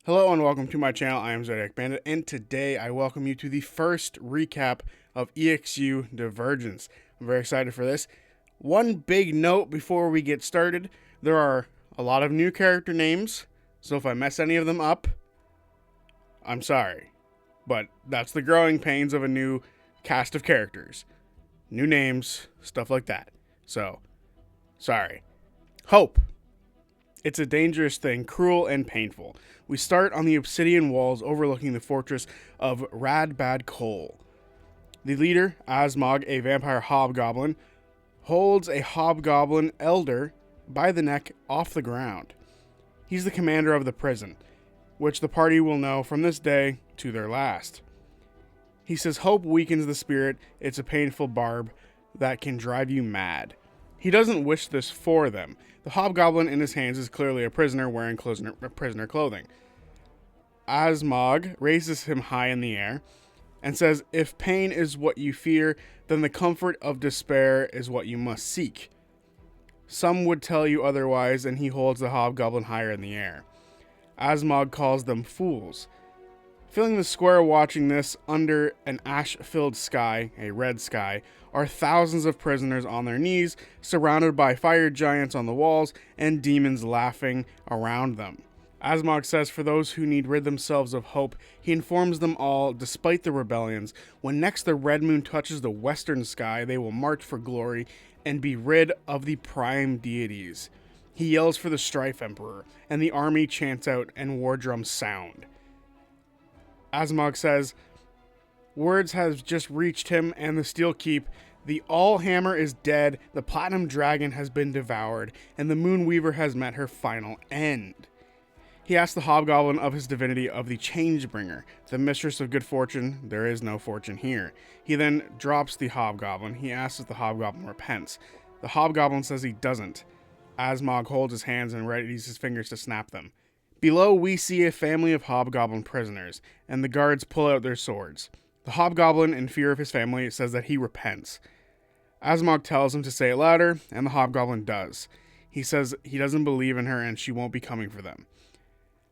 Hello and welcome to my channel. I am Zodiac Bandit, and today I welcome you to the first recap of EXU Divergence. I'm very excited for this. One big note before we get started, there are a lot of new character names, so if I mess any of them up, I'm sorry. But that's the growing pains of a new cast of characters. New names, stuff like that. So, sorry. Hope. It's a dangerous thing, cruel and painful. We start on the obsidian walls overlooking the fortress of Raddbad. The leader, Asmog, a vampire hobgoblin, holds a hobgoblin elder by the neck off the ground. He's the commander of the prison, which the party will know from this day to their last. He says hope weakens the spirit. It's a painful barb that can drive you mad. He doesn't wish this for them. The hobgoblin in his hands is clearly a prisoner wearing prisoner clothing. Asmog raises him high in the air and says, if pain is what you fear, then the comfort of despair is what you must seek. Some would tell you otherwise, and he holds the hobgoblin higher in the air. Asmog calls them fools. Filling the square watching this under an ash-filled sky, a red sky, are thousands of prisoners on their knees, surrounded by fire giants on the walls and demons laughing around them. Asmog says for those who need rid themselves of hope, he informs them all, despite the rebellions, when next the red moon touches the western sky, they will march for glory and be rid of the prime deities. He yells for the Strife Emperor, and the army chants out and war drums sound. Asmog says, words have just reached him and the Steel Keep. The Allhammer is dead, the Platinum Dragon has been devoured, and the Moonweaver has met her final end. He asks the Hobgoblin of his divinity of the Changebringer, the mistress of good fortune. There is no fortune here. He then drops the Hobgoblin. He asks if the Hobgoblin repents. The Hobgoblin says he doesn't. Asmog holds his hands and readies his fingers to snap them. Below, we see a family of hobgoblin prisoners, and the guards pull out their swords. The hobgoblin, in fear of his family, says that he repents. Asmog tells him to say it louder, and the hobgoblin does. He says he doesn't believe in her and she won't be coming for them.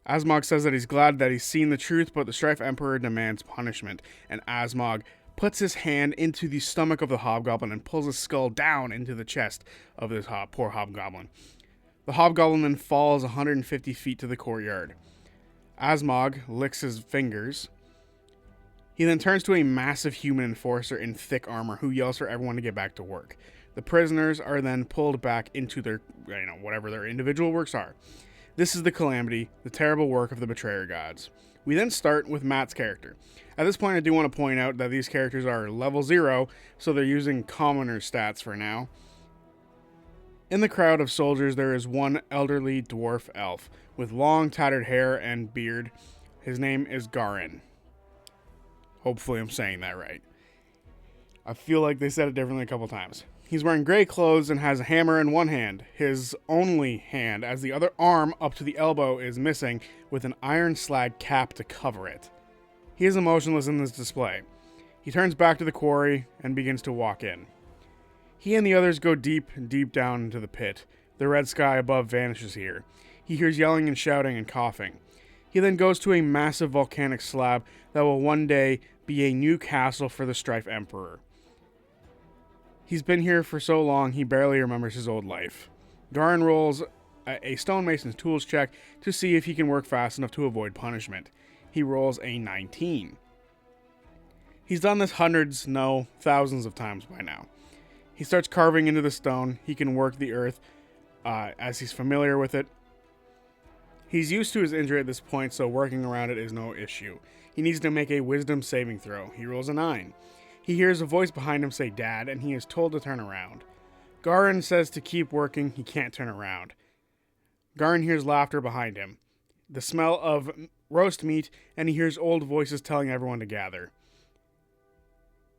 Asmog says that he's glad that he's seen the truth, but the Strife Emperor demands punishment, and Asmog puts his hand into the stomach of the hobgoblin and pulls his skull down into the chest of this poor hobgoblin. The hobgoblin then falls 150 feet to the courtyard. Asmog licks his fingers. He then turns to a massive human enforcer in thick armor who yells for everyone to get back to work. The prisoners are then pulled back into their, whatever their individual works are. This is the calamity, the terrible work of the betrayer gods. We then start with Matt's character. At this point, I do want to point out that these characters are level 0, so they're using commoner stats for now. In the crowd of soldiers, there is one elderly dwarf elf with long tattered hair and beard. His name is Garin. Hopefully I'm saying that right. I feel like they said it differently a couple times. He's wearing gray clothes and has a hammer in one hand, his only hand, as the other arm up to the elbow is missing with an iron slag cap to cover it. He is emotionless in this display. He turns back to the quarry and begins to walk in. He and the others go deep down into the pit. The red sky above vanishes here. He hears yelling and shouting and coughing. He then goes to a massive volcanic slab that will one day be a new castle for the Strife Emperor. He's been here for so long he barely remembers his old life. Garin rolls a stonemason's tools check to see if he can work fast enough to avoid punishment. He rolls a 19. He's done this hundreds, no, thousands of times by now. He starts carving into the stone. He can work the earth as he's familiar with it. He's used to his injury at this point, so working around it is no issue. He needs to make a wisdom saving throw. He rolls a 9. He hears a voice behind him say, Dad, and he is told to turn around. Garin says to keep working. He can't turn around. Garin hears laughter behind him, the smell of roast meat, and he hears old voices telling everyone to gather.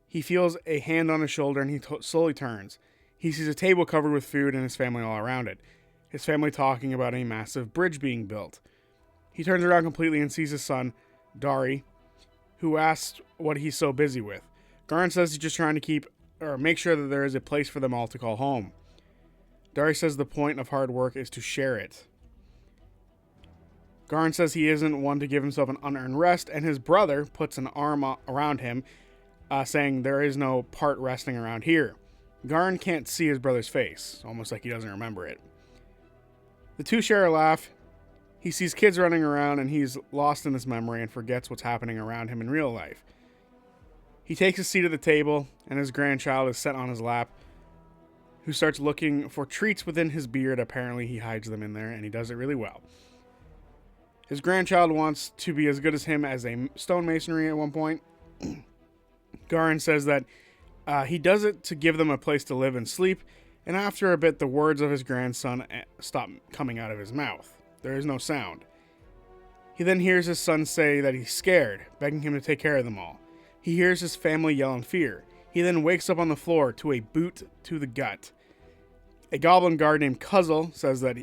He feels a hand on his shoulder and he slowly turns. He sees a table covered with food and his family all around it. His family talking about a massive bridge being built. He turns around completely and sees his son, Dari, who asks what he's so busy with. Garin says he's just trying to make sure that there is a place for them all to call home. Dari says the point of hard work is to share it. Garin says he isn't one to give himself an unearned rest, and his brother puts an arm around him, saying there is no part resting around here. Garin can't see his brother's face, almost like he doesn't remember it. The two share a laugh. He sees kids running around, and he's lost in his memory and forgets what's happening around him in real life. He takes a seat at the table, and his grandchild is set on his lap, who starts looking for treats within his beard. Apparently, he hides them in there, and he does it really well. His grandchild wants to be as good as him as a stonemasonry at one point. Garin says that he does it to give them a place to live and sleep, and after a bit, the words of his grandson stop coming out of his mouth. There is no sound. He then hears his son say that he's scared, begging him to take care of them all. He hears his family yell in fear. He then wakes up on the floor to a boot to the gut. A goblin guard named Cuzzle says that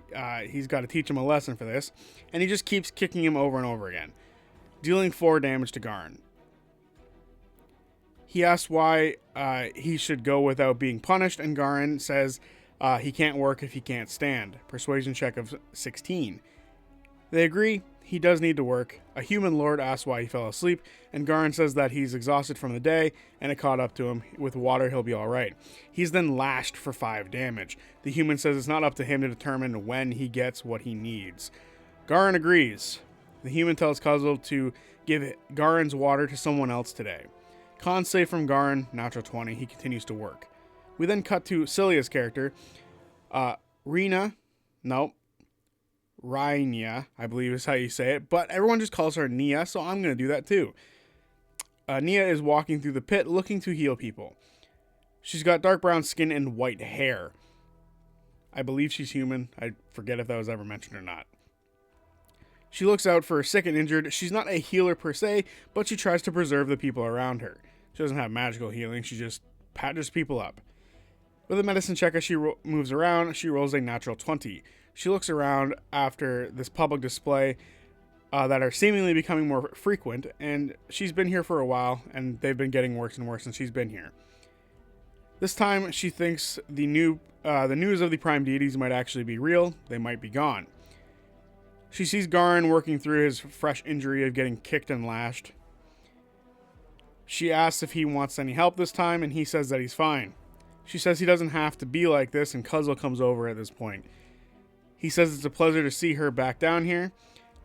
he's got to teach him a lesson for this, and he just keeps kicking him over and over again, dealing 4 damage to Garin. He asks why he should go without being punished, and Garin says he can't work if he can't stand. Persuasion check of 16. They agree he does need to work. A human lord asks why he fell asleep, and Garin says that he's exhausted from the day, and it caught up to him. With water, he'll be alright. He's then lashed for 5 damage. The human says it's not up to him to determine when he gets what he needs. Garin agrees. The human tells Cuzzle to give Garin's water to someone else today. Con save from Garin, natural 20. He continues to work. We then cut to Celia's character. Rina, I believe is how you say it, but everyone just calls her Nia, so I'm going to do that too. Nia is walking through the pit looking to heal people. She's got dark brown skin and white hair. I believe she's human. I forget if that was ever mentioned or not. She looks out for sick and injured. She's not a healer per se, but she tries to preserve the people around her. She doesn't have magical healing. She just patches people up. With a medicine check as she moves around, she rolls a natural 20. She looks around after this public display that are seemingly becoming more frequent, and she's been here for a while, and they've been getting worse and worse since she's been here. This time, she thinks the news of the prime deities might actually be real. They might be gone. She sees Garin working through his fresh injury of getting kicked and lashed. She asks if he wants any help this time, and he says that he's fine. She says he doesn't have to be like this, and Cuzzle comes over at this point. He says it's a pleasure to see her back down here,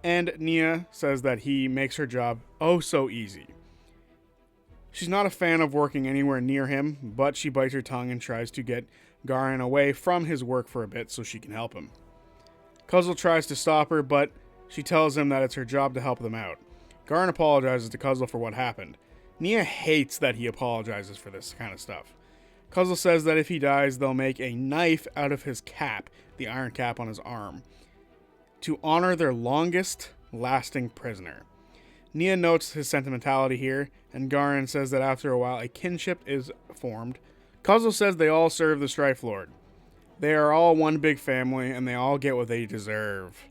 and Nia says that he makes her job oh so easy. She's not a fan of working anywhere near him, but she bites her tongue and tries to get Garin away from his work for a bit so she can help him. Cuzzle tries to stop her, but she tells him that it's her job to help them out. Garin apologizes to Cuzzle for what happened. Nia hates that he apologizes for this kind of stuff. Cuzzle says that if he dies, they'll make a knife out of his cap, the iron cap on his arm, to honor their longest lasting prisoner. Nia notes his sentimentality here, and Garin says that after a while a kinship is formed. Cuzzle says they all serve the Strife Lord. They are all one big family, and they all get what they deserve.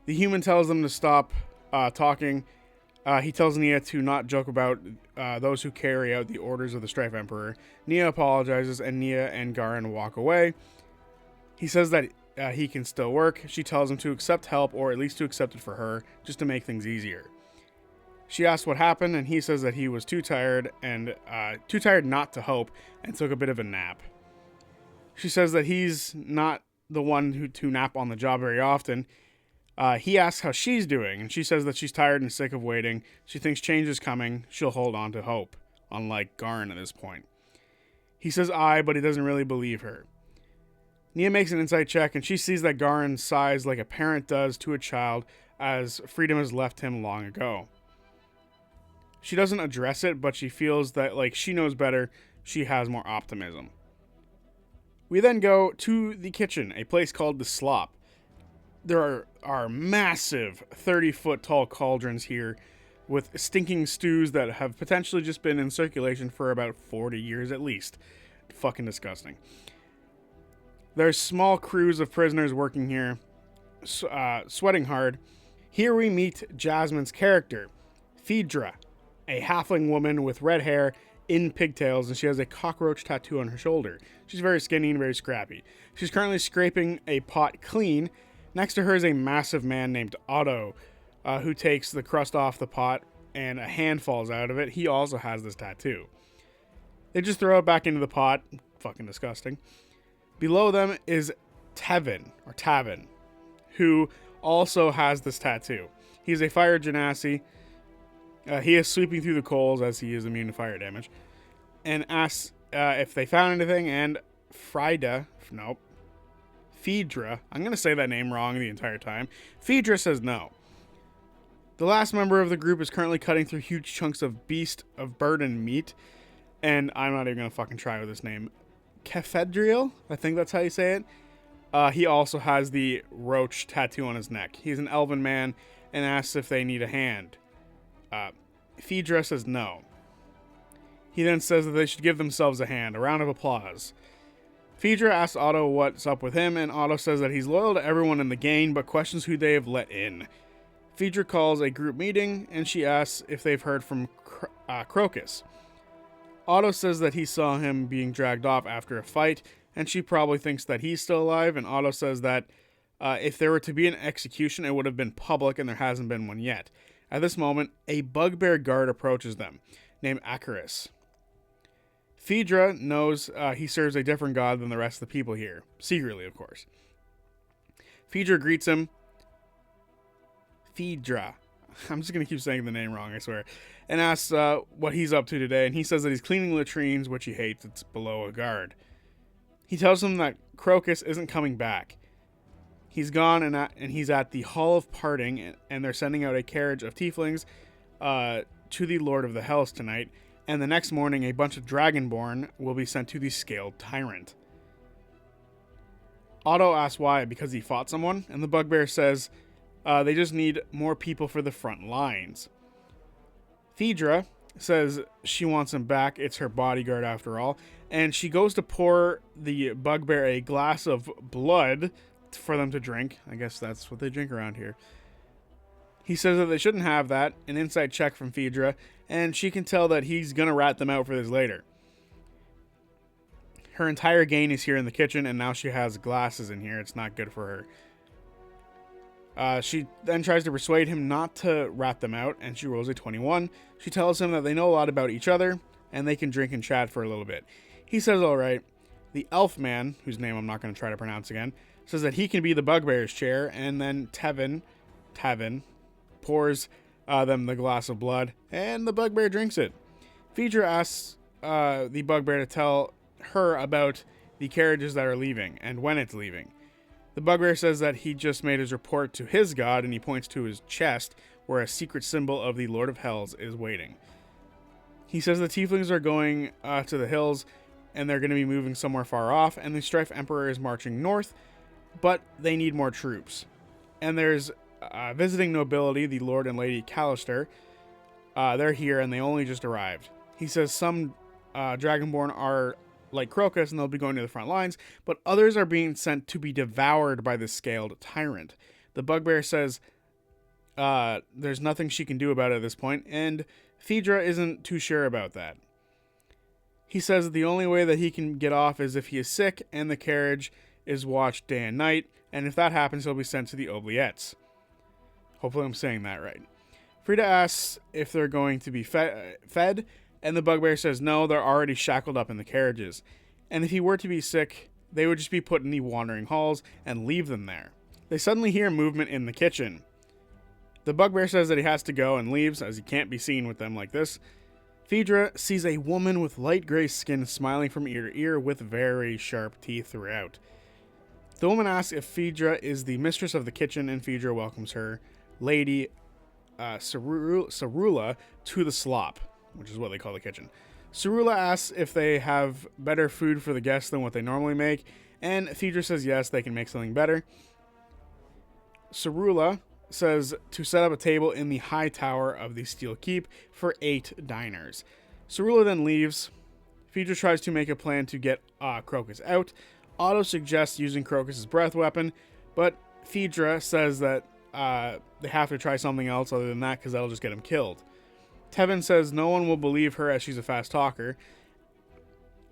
The human tells them to stop talking. He tells Nia to not joke about those who carry out the orders of the Strife Emperor. Nia apologizes, and Nia and Garin walk away. He says that he can still work. She tells him to accept help, or at least to accept it for her, just to make things easier. She asks what happened, and he says that he was too tired not to hope, and took a bit of a nap. She says that he's not the one to nap on the job very often. He asks how she's doing, and she says that she's tired and sick of waiting. She thinks change is coming. She'll hold on to hope, unlike Garin at this point. He says but he doesn't really believe her. Nia makes an insight check, and she sees that Garin sighs like a parent does to a child as freedom has left him long ago. She doesn't address it, but she feels that, like she knows better, she has more optimism. We then go to the kitchen, a place called the Slop. There are massive 30-foot tall cauldrons here with stinking stews that have potentially just been in circulation for about 40 years at least. Fucking disgusting. There's small crews of prisoners working here, sweating hard. Here we meet Jasmine's character, Phaedra, a halfling woman with red hair in pigtails, and she has a cockroach tattoo on her shoulder. She's very skinny and very scrappy. She's currently scraping a pot clean, Next to her is a massive man named Otto, who takes the crust off the pot and a hand falls out of it. He also has this tattoo. They just throw it back into the pot. Fucking disgusting. Below them is Tavin, who also has this tattoo. He's a fire genasi. He is sweeping through the coals as he is immune to fire damage, and asks if they found anything, and Phaedra, I'm going to say that name wrong the entire time. Phaedra says no. The last member of the group is currently cutting through huge chunks of beast of burden meat, and I'm not even going to fucking try with this name. Kephedriel, I think that's how you say it. He also has the roach tattoo on his neck. He's an elven man and asks if they need a hand. Phaedra says no. He then says that they should give themselves a hand. A round of applause. Phaedra asks Otto what's up with him, and Otto says that he's loyal to everyone in the gang, but questions who they have let in. Phaedra calls a group meeting, and she asks if they've heard from Crocus. Otto says that he saw him being dragged off after a fight, and she probably thinks that he's still alive, and Otto says that if there were to be an execution, it would have been public, and there hasn't been one yet. At this moment, a bugbear guard approaches them, named Acaris. Phaedra knows he serves a different god than the rest of the people here. Secretly, of course. Phaedra greets him. Phaedra. I'm just going to keep saying the name wrong, I swear. And asks what he's up to today. And he says that he's cleaning latrines, which he hates. It's below a guard. He tells him that Crocus isn't coming back. He's gone and he's at the Hall of Parting. And they're sending out a carriage of tieflings to the Lord of the Hells tonight. And the next morning, a bunch of dragonborn will be sent to the Scaled Tyrant. Otto asks why, because he fought someone, and the bugbear says they just need more people for the front lines. Phaedra says she wants him back, it's her bodyguard after all, and she goes to pour the bugbear a glass of blood for them to drink. I guess that's what they drink around here. He says that they shouldn't have that, an inside check from Phaedra, and she can tell that he's going to rat them out for this later. Her entire gang is here in the kitchen, and now she has glasses in here. It's not good for her. She then tries to persuade him not to rat them out, and she rolls a 21. She tells him that they know a lot about each other, and they can drink and chat for a little bit. He says alright. The elf man, whose name I'm not going to try to pronounce again, says that he can be the bugbear's chair, and then Tavin pours them the glass of blood, and the bugbear drinks it. Phaedra asks the bugbear to tell her about the carriages that are leaving, and when it's leaving. The bugbear says that he just made his report to his god, and he points to his chest, where a secret symbol of the Lord of Hells is waiting. He says the tieflings are going to the hills, and they're going to be moving somewhere far off, and the Strife Emperor is marching north, but they need more troops. And there's visiting nobility, the Lord and Lady Callister. They're here, and they only just arrived. He says some dragonborn are like Crocus, and they'll be going to the front lines, but others are being sent to be devoured by the Scaled Tyrant. The bugbear says there's nothing she can do about it at this point, and Phaedra isn't too sure about that. He says that the only way that he can get off is if he is sick, and the carriage is watched day and night, and if that happens, he'll be sent to the oubliettes. Hopefully I'm saying that right. Frida asks if they're going to be fed, and the bugbear says no, they're already shackled up in the carriages. And if he were to be sick, they would just be put in the wandering halls and leave them there. They suddenly hear movement in the kitchen. The bugbear says that he has to go and leaves, as he can't be seen with them like this. Phaedra sees a woman with light gray skin smiling from ear to ear with very sharp teeth throughout. The woman asks if Phaedra is the mistress of the kitchen, and Phaedra welcomes her, Lady Sarula, to the slop, which is what they call the kitchen. Sarula asks if they have better food for the guests than what they normally make, and Phaedra says yes, they can make something better. Sarula says to set up a table in the high tower of the Steel Keep for 8 diners. Sarula then leaves. Phaedra tries to make a plan to get Crocus out. Otto suggests using Crocus's breath weapon, but Phaedra says that they have to try something else other than that because that'll just get him killed. Tevin says no one will believe her as she's a fast talker,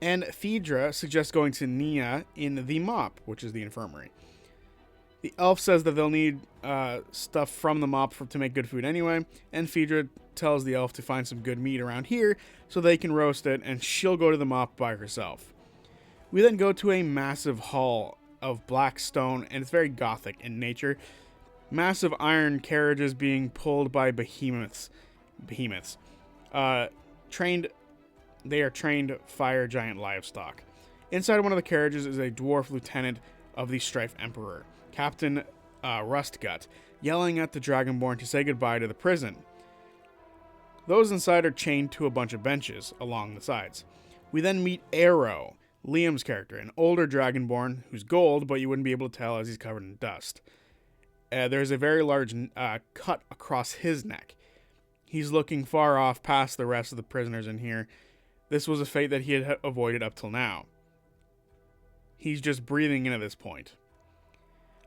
and Phaedra suggests going to Nia in the Mop, which is the infirmary. The elf says that they'll need stuff from the mop to make good food anyway, and Phaedra tells the elf to find some good meat around here so they can roast it, and she'll go to the mop by herself. We then go to a massive hall of black stone, and it's very gothic in nature. Massive iron carriages being pulled by behemoths. They are trained fire giant livestock. Inside one of the carriages is a dwarf lieutenant of the Strife Emperor, Captain Rustgut, yelling at the dragonborn to say goodbye to the prison. Those inside are chained to a bunch of benches along the sides. We then meet Arrow, Liam's character, an older dragonborn who's gold, but you wouldn't be able to tell as he's covered in dust. There's a very large cut across his neck. He's looking far off past the rest of the prisoners in here. This was a fate that he had avoided up till now. He's just breathing in at this point.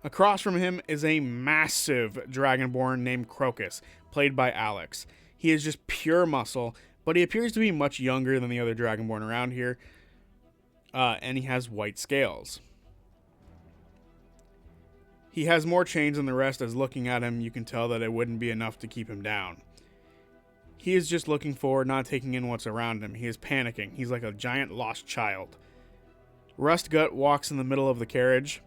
Across from him is a massive dragonborn named Crocus, played by Alex. He is just pure muscle, but he appears to be much younger than the other dragonborn around here, and he has white scales. He has more chains than the rest, as looking at him, you can tell that it wouldn't be enough to keep him down. He is just looking forward, not taking in what's around him. He is panicking. He's like a giant lost child. Rustgut walks in the middle of the carriage.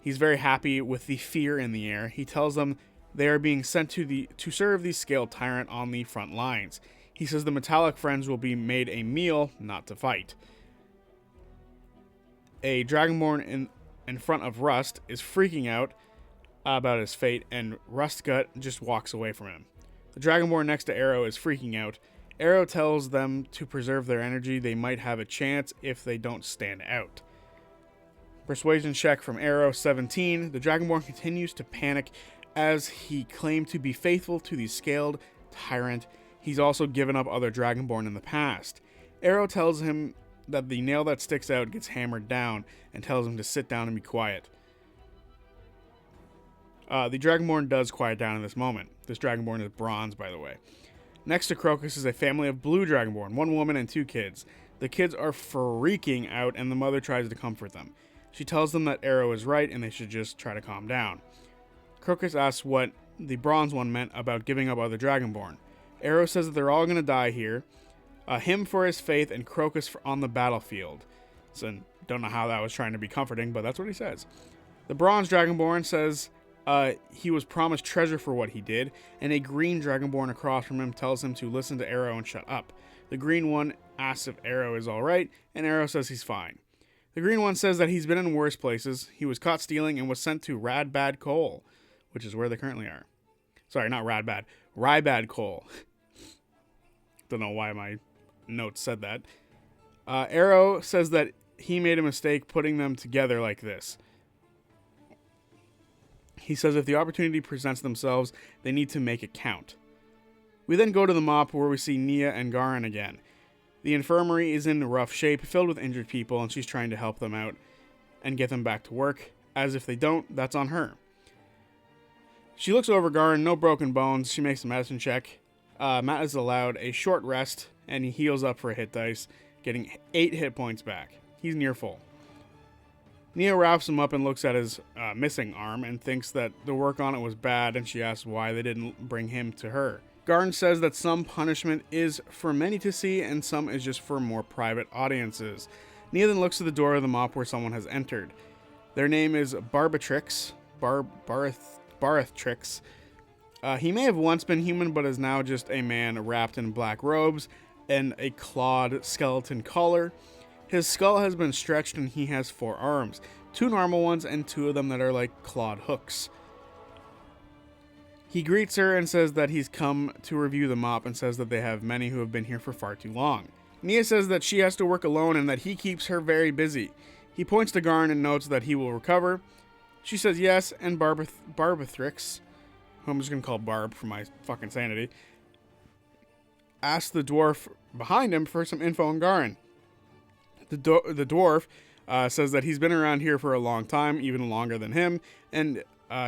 He's very happy with the fear in the air. He tells them they are being sent to serve the scaled tyrant on the front lines. He says the metallic friends will be made a meal, not to fight. A dragonborn in front of Rust is freaking out about his fate, and Rustgut just walks away from him. The dragonborn next to Arrow is freaking out. Arrow tells them to preserve their energy. They might have a chance if they don't stand out. Persuasion check from Arrow, 17. The dragonborn continues to panic as he claimed to be faithful to the scaled tyrant. He's also given up other dragonborn in the past. Arrow tells him that the nail that sticks out gets hammered down and tells him to sit down and be quiet. The dragonborn does quiet down in this moment. This dragonborn is bronze, by the way. Next to Crocus is a family of blue dragonborn, 1 woman and 2 kids. The kids are freaking out, and the mother tries to comfort them. She tells them that Arrow is right and they should just try to calm down. Crocus asks what the bronze one meant about giving up other dragonborn. Arrow says that they're all going to die here. Him for his faith and Crocus on the battlefield. So, don't know how that was trying to be comforting, but that's what he says. The bronze dragonborn says he was promised treasure for what he did, and a green dragonborn across from him tells him to listen to Arrow and shut up. The green one asks if Arrow is alright, and Arrow says he's fine. The green one says that he's been in worse places. He was caught stealing and was sent to Raddbad Coal, which is where they currently are. Sorry, not Raddbad. Raddbad Coal. Don't know why my notes said that. Arrow says that he made a mistake putting them together like this. He says if the opportunity presents themselves, they need to make it count. We then go to the mop where we see Nia and Garin again. The infirmary is in rough shape, filled with injured people, and she's trying to help them out and get them back to work, as if they don't, that's on her. She looks over Garin, no broken bones. She makes a medicine check. Matt is allowed a short rest, and he heals up for a hit dice, getting 8 hit points back. He's near full. Nia wraps him up and looks at his missing arm and thinks that the work on it was bad, and she asks why they didn't bring him to her. Garin says that some punishment is for many to see and some is just for more private audiences. Nia then looks to the door of the mop where someone has entered. Their name is Barbatrix. Baratrix. He may have once been human, but is now just a man wrapped in black robes and a clawed skeleton collar. His skull has been stretched and he has 4 arms, 2 normal ones and 2 of them that are like clawed hooks. He greets her and says that he's come to review the mop and says that they have many who have been here for far too long. Nia says that she has to work alone and that he keeps her very busy. He points to Garin and notes that he will recover. She says yes, and Barbatrix, who I'm just going to call Barb for my fucking sanity, asks the dwarf behind him for some info on Garin. The dwarf says that he's been around here for a long time, even longer than him, and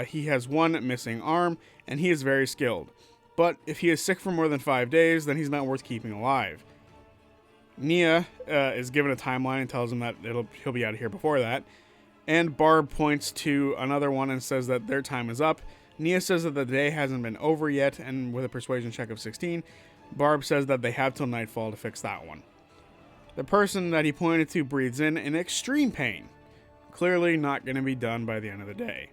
he has 1 missing arm, and he is very skilled. But if he is sick for more than 5 days, then he's not worth keeping alive. Nia is given a timeline and tells him that he'll be out of here before that. And Barb points to another one and says that their time is up. Nia says that the day hasn't been over yet, and with a persuasion check of 16, Barb says that they have till nightfall to fix that one. The person that he pointed to breathes in extreme pain. Clearly not going to be done by the end of the day.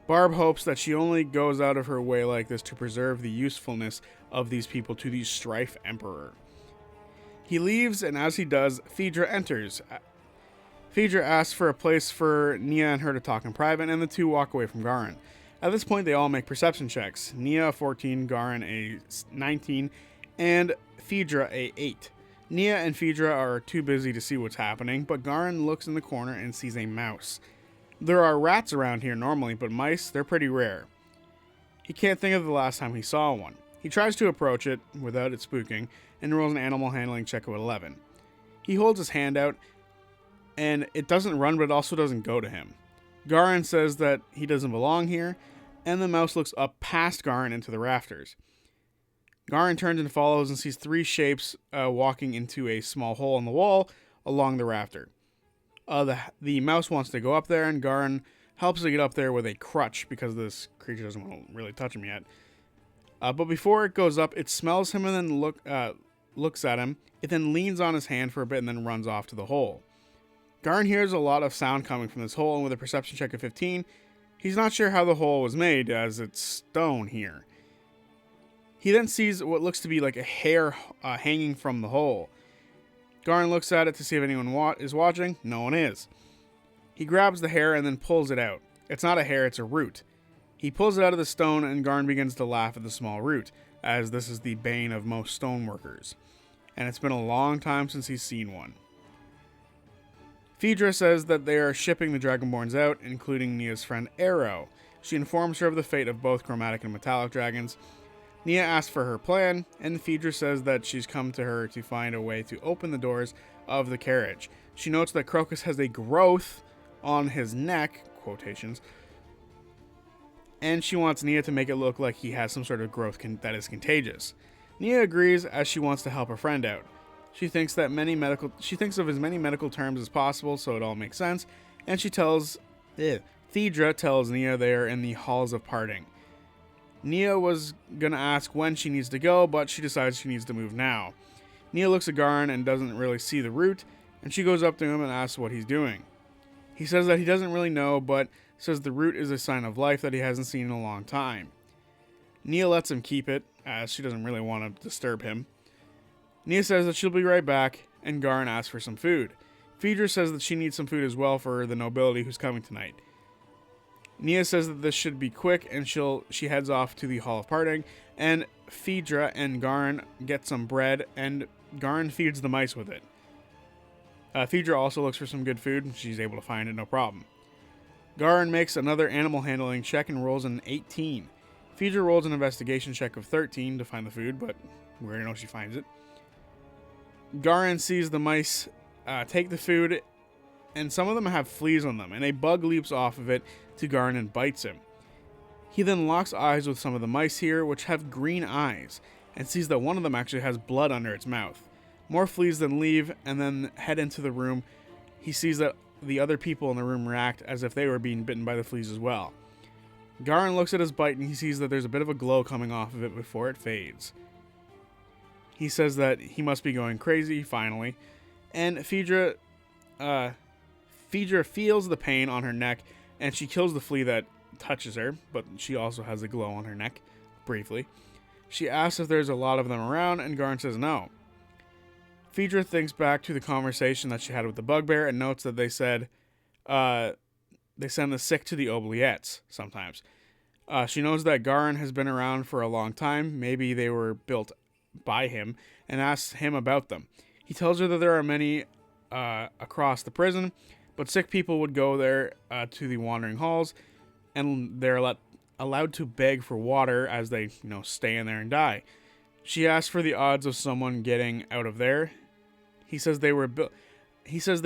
Barb hopes that she only goes out of her way like this to preserve the usefulness of these people to the Strife Emperor. He leaves, and as he does, Phaedra enters. Phaedra asks for a place for Nia and her to talk in private, and the two walk away from Garin. At this point, they all make perception checks. Nia a 14, Garin a 19, and Phaedra a 8. Nia and Phaedra are too busy to see what's happening, but Garin looks in the corner and sees a mouse. There are rats around here normally, but mice, they're pretty rare. He can't think of the last time he saw one. He tries to approach it without it spooking, and rolls an animal handling check of 11. He holds his hand out, and it doesn't run, but it also doesn't go to him. Garin says that he doesn't belong here, and the mouse looks up past Garin into the rafters. Garin turns and follows and sees three shapes walking into a small hole in the wall along the rafter. The mouse wants to go up there, and Garin helps it get up there with a crutch because this creature doesn't want to really touch him yet. But before it goes up, it smells him and then looks at him. It then leans on his hand for a bit and then runs off to the hole. Garin hears a lot of sound coming from this hole, and with a perception check of 15, he's not sure how the hole was made, as it's stone here. He then sees what looks to be like a hair hanging from the hole. Garin looks at it to see if anyone is watching. No one is. He grabs the hair and then pulls it out. It's not a hair, it's a root. He pulls it out of the stone, and Garin begins to laugh at the small root, as this is the bane of most stoneworkers. And it's been a long time since he's seen one. Phaedra says that they are shipping the dragonborns out, including Nia's friend Arrow. She informs her of the fate of both chromatic and metallic dragons. Nia asks for her plan, and Phaedra says that she's come to her to find a way to open the doors of the carriage. She notes that Crocus has a growth on his neck, quotations, and she wants Nia to make it look like he has some sort of growth that is contagious. Nia agrees, as she wants to help her friend out. She thinks of as many medical terms as possible, so it all makes sense, and Phaedra tells Nia they are in the halls of parting. Nia was gonna ask when she needs to go, but she decides she needs to move now. Nia looks at Garin and doesn't really see the root, and she goes up to him and asks what he's doing. He says that he doesn't really know, but says the root is a sign of life that he hasn't seen in a long time. Nia lets him keep it, as she doesn't really want to disturb him. Nia says that she'll be right back, and Garin asks for some food. Phaedra says that she needs some food as well for the nobility who's coming tonight. Nia says that this should be quick, and she heads off to the Hall of Parting, and Phaedra and Garin get some bread, and Garin feeds the mice with it. Phaedra also looks for some good food, and she's able to find it, no problem. Garin makes another animal handling check and rolls an 18. Phaedra rolls an investigation check of 13 to find the food, but we already know she finds it. Garin sees the mice take the food, and some of them have fleas on them, and a bug leaps off of it to Garin and bites him. He then locks eyes with some of the mice here, which have green eyes, and sees that one of them actually has blood under its mouth. More fleas then leave, and then head into the room. He sees that the other people in the room react as if they were being bitten by the fleas as well. Garin looks at his bite, and he sees that there's a bit of a glow coming off of it before it fades. He says that he must be going crazy, finally, and Phaedra feels the pain on her neck, and she kills the flea that touches her, but she also has a glow on her neck, briefly. She asks if there's a lot of them around, and Garin says no. Phaedra thinks back to the conversation that she had with the bugbear and notes that they said they send the sick to the oubliettes sometimes. She knows that Garin has been around for a long time, maybe they were built by him, and asks him about them. He tells her that there are many across the prison, but sick people would go there to the wandering halls, and they're allowed to beg for water as they, stay in there and die. She asks for the odds of someone getting out of there. He says they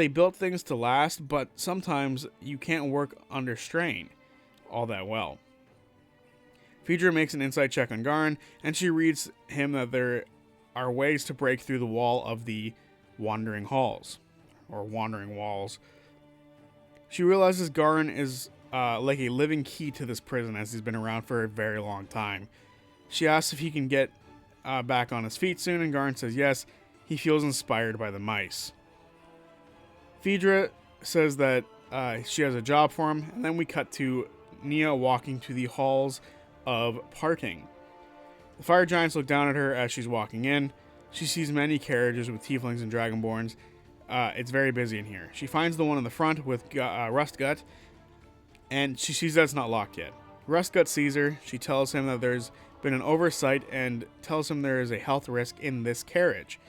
built things to last, but sometimes you can't work under strain all that well. Phaedra makes an insight check on Garin, and she reads him that there are ways to break through the wall of the wandering halls, or wandering walls. She realizes Garin is like a living key to this prison, as he's been around for a very long time. She asks if he can get back on his feet soon, and Garin says yes. He feels inspired by the mice. Phaedra says that she has a job for him, and then we cut to Nia walking to the halls of parting. The fire giants look down at her as she's walking in. She sees many carriages with tieflings and dragonborns. It's very busy in here. She finds the one in the front with Rustgut, and she sees that it's not locked yet. Rustgut sees her. She tells him that there's been an oversight and tells him there is a health risk in this carriage.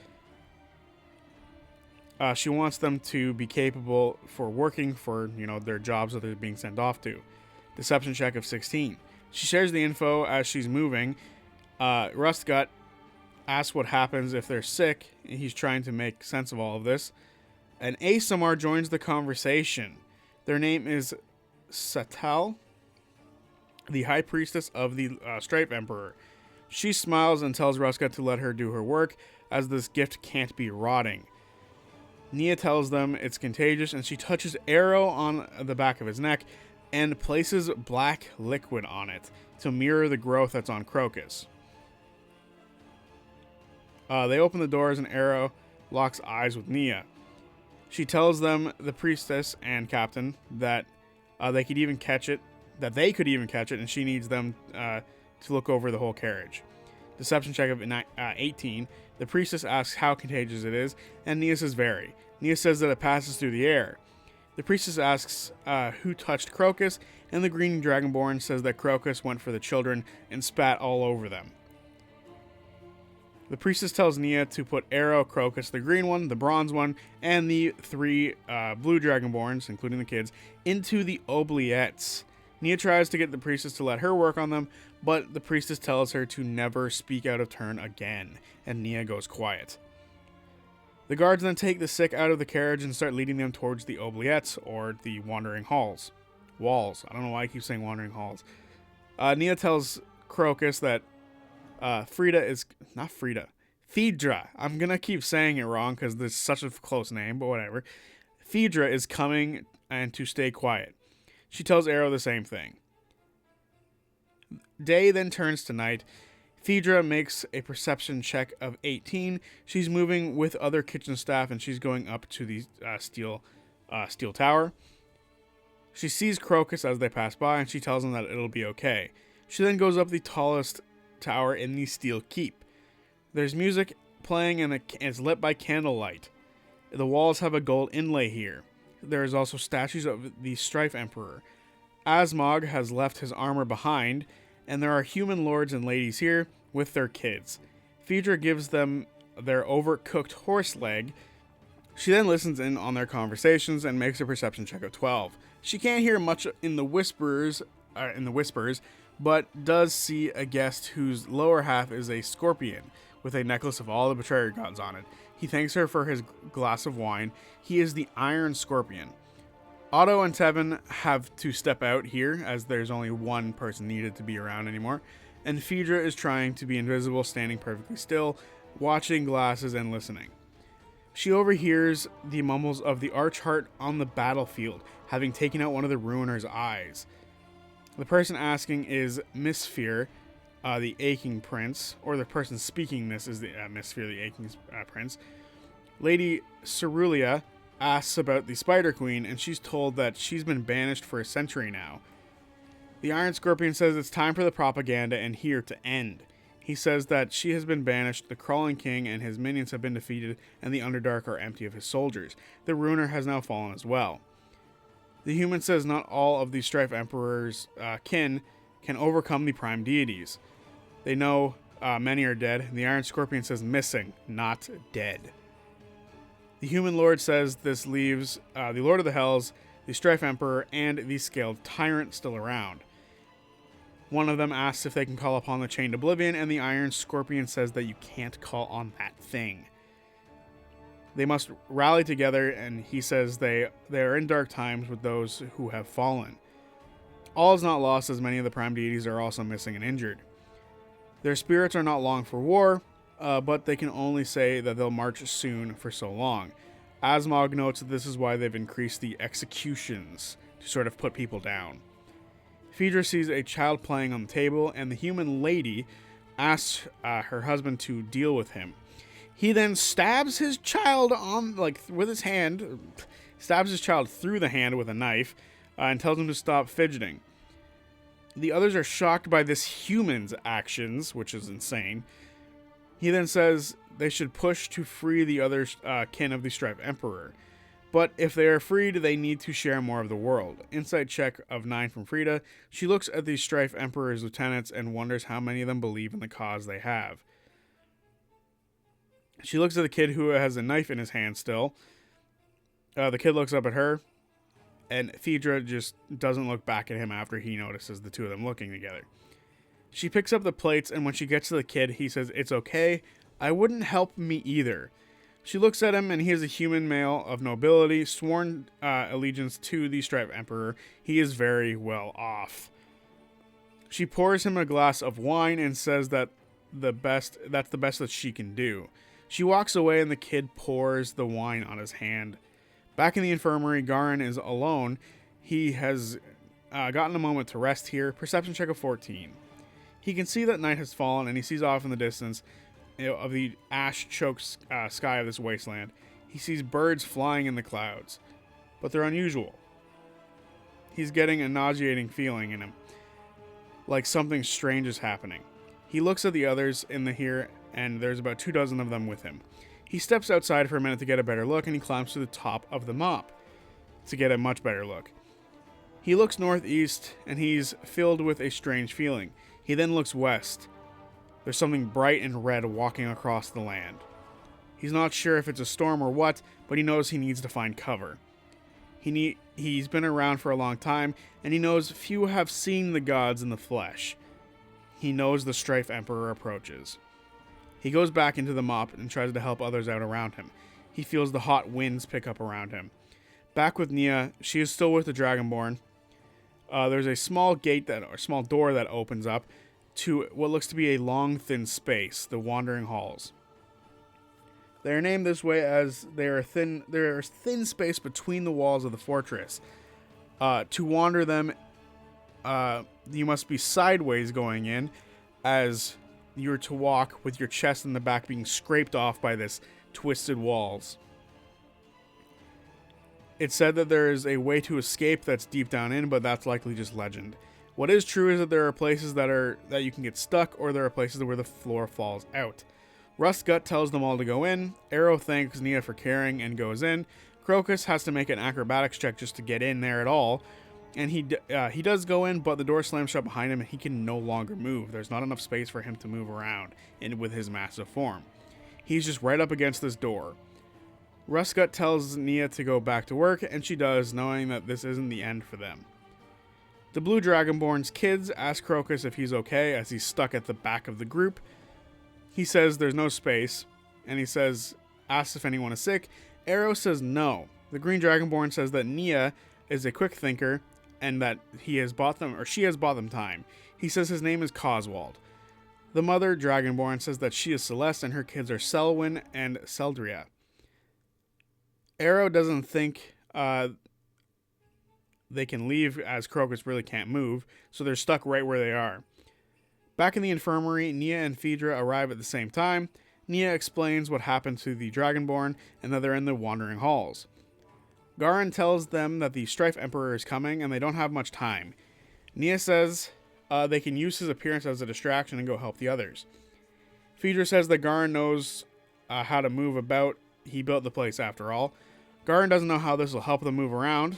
She wants them to be capable for working for, their jobs that they're being sent off to. Deception check of 16. She shares the info as she's moving. Rustgut asks what happens if they're sick. He's trying to make sense of all of this. And Asamar joins the conversation. Their name is Satal, the high priestess of the Stripe Emperor. She smiles and tells Rustgut to let her do her work, as this gift can't be rotting. Nia tells them it's contagious, and she touches Arrow on the back of his neck and places black liquid on it to mirror the growth that's on Crocus. They open the doors, and Arrow locks eyes with Nia. She tells them, the priestess and captain, that they could even catch it, and she needs them to look over the whole carriage. Deception check of 18. The priestess asks how contagious it is, and Nia says very. Nia says that it passes through the air. The priestess asks who touched Crocus, and the green dragonborn says that Crocus went for the children and spat all over them. The priestess tells Nia to put Arrow, Crocus, the green one, the bronze one, and the 3 blue dragonborns, including the kids, into the oubliettes. Nia tries to get the priestess to let her work on them, but the priestess tells her to never speak out of turn again, and Nia goes quiet. The guards then take the sick out of the carriage and start leading them towards the oubliettes, or the wandering halls. Walls. I don't know why I keep saying wandering halls. Nia tells Crocus that Phaedra. I'm going to keep saying it wrong because there's such a close name, but whatever. Phaedra is coming and to stay quiet. She tells Arrow the same thing. Day then turns to night. Phaedra makes a perception check of 18. She's moving with other kitchen staff, and she's going up to the steel tower. She sees Crocus as they pass by, and she tells him that it'll be okay. She then goes up the tallest tower in the steel keep. There's music playing, and it's lit by candlelight. The walls have a gold inlay here. There is also statues of the Strife Emperor. Asmog has left his armor behind, and there are human lords and ladies here with their kids. Phaedra gives them their overcooked horse leg. She then listens in on their conversations and makes a perception check of 12. She can't hear much in the whispers, but does see a guest whose lower half is a scorpion with a necklace of all the betrayer gods on it. He thanks her for his glass of wine. He is the Iron Scorpion. Otto and Tevin have to step out here, as there's only one person needed to be around anymore, and Phaedra is trying to be invisible, standing perfectly still, watching glasses and listening. She overhears the mumbles of the Archheart on the battlefield, having taken out one of the Ruiner's eyes. The person asking is Misfear, the Aching Prince, or the person speaking this is the Misfear, the Aching Prince. Lady Cerulia asks about the Spider Queen, and she's told that she's been banished for a century now. The Iron Scorpion says it's time for the propaganda and here to end. He says that she has been banished, the Crawling King and his minions have been defeated, and the Underdark are empty of his soldiers. The Ruiner has now fallen as well. The human says not all of the Strife Emperor's kin can overcome the Prime Deities. They know many are dead. The Iron Scorpion says missing, not dead. The Human Lord says this leaves the Lord of the Hells, the Strife Emperor, and the Scaled Tyrant still around. One of them asks if they can call upon the Chained Oblivion, and the Iron Scorpion says that you can't call on that thing. They must rally together, and he says they are in dark times with those who have fallen. All is not lost, as many of the Prime Deities are also missing and injured. Their spirits are not long for war, but they can only say that they'll march soon for so long. Asmog notes that this is why they've increased the executions to sort of put people down. Phaedra sees a child playing on the table, and the human lady asks her husband to deal with him. He then stabs his child with his hand, stabs his child through the hand with a knife, and tells him to stop fidgeting. The others are shocked by this human's actions, which is insane. He then says they should push to free the other kin of the Strife Emperor. But if they are freed, they need to share more of the world. Insight check of 9 from Frida. She looks at the Strife Emperor's lieutenants and wonders how many of them believe in the cause they have. She looks at the kid who has a knife in his hand still. The kid looks up at her, and Phaedra just doesn't look back at him after he notices the two of them looking together. She picks up the plates, and when she gets to the kid, he says, "It's okay. I wouldn't help me either." She looks at him, and he is a human male of nobility, sworn allegiance to the Strife Emperor. He is very well off. She pours him a glass of wine and says that's the best that she can do. She walks away, and the kid pours the wine on his hand. Back in the infirmary, Garin is alone. He has gotten a moment to rest here. Perception check of 14. He can see that night has fallen, and he sees off in the distance of the ash-choked sky of this wasteland. He sees birds flying in the clouds, but they're unusual. He's getting a nauseating feeling in him, like something strange is happening. He looks at the others in the here, and there's about 24 of them with him. He steps outside for a minute to get a better look, and he climbs to the top of the mop to get a much better look. He looks northeast, and he's filled with a strange feeling. He then looks west. There's something bright and red walking across the land. He's not sure if it's a storm or what, but he knows he needs to find cover. He's been around for a long time, and he knows few have seen the gods in the flesh. He knows the Strife Emperor approaches. He goes back into the mop and tries to help others out around him. He feels the hot winds pick up around him. Back with Nia, she is still with the dragonborn. There's a small door that opens up to what looks to be a long, thin space, the Wandering Halls. They are named this way as there is thin space between the walls of the fortress. To wander them, you must be sideways going in, as you're to walk with your chest and the back being scraped off by this twisted walls. It's said that there is a way to escape that's deep down in, but that's likely just legend. What is true is that there are places that you can get stuck, or there are places where the floor falls out. Rustgut tells them all to go in. Arrow thanks Nia for caring and goes in. Crocus has to make an acrobatics check just to get in there at all. And he does go in, but the door slams shut behind him and he can no longer move. There's not enough space for him to move around with his massive form. He's just right up against this door. Rustgut tells Nia to go back to work, and she does, knowing that this isn't the end for them. The Blue Dragonborn's kids ask Crocus if he's okay, as he's stuck at the back of the group. He says there's no space, and he asks if anyone is sick. Arrow says no. The Green Dragonborn says that Nia is a quick thinker, and that she has bought them time. He says his name is Coswald. The Mother Dragonborn says that she is Celeste, and her kids are Selwyn and Seldria. Arrow doesn't think they can leave, as Crocus really can't move, so they're stuck right where they are. Back in the infirmary, Nia and Phaedra arrive at the same time. Nia explains what happened to the Dragonborn and that they're in the Wandering Halls. Garin tells them that the Strife Emperor is coming and they don't have much time. Nia says they can use his appearance as a distraction and go help the others. Phaedra says that Garin knows how to move about. He built the place after all. Garin doesn't know how this will help them move around.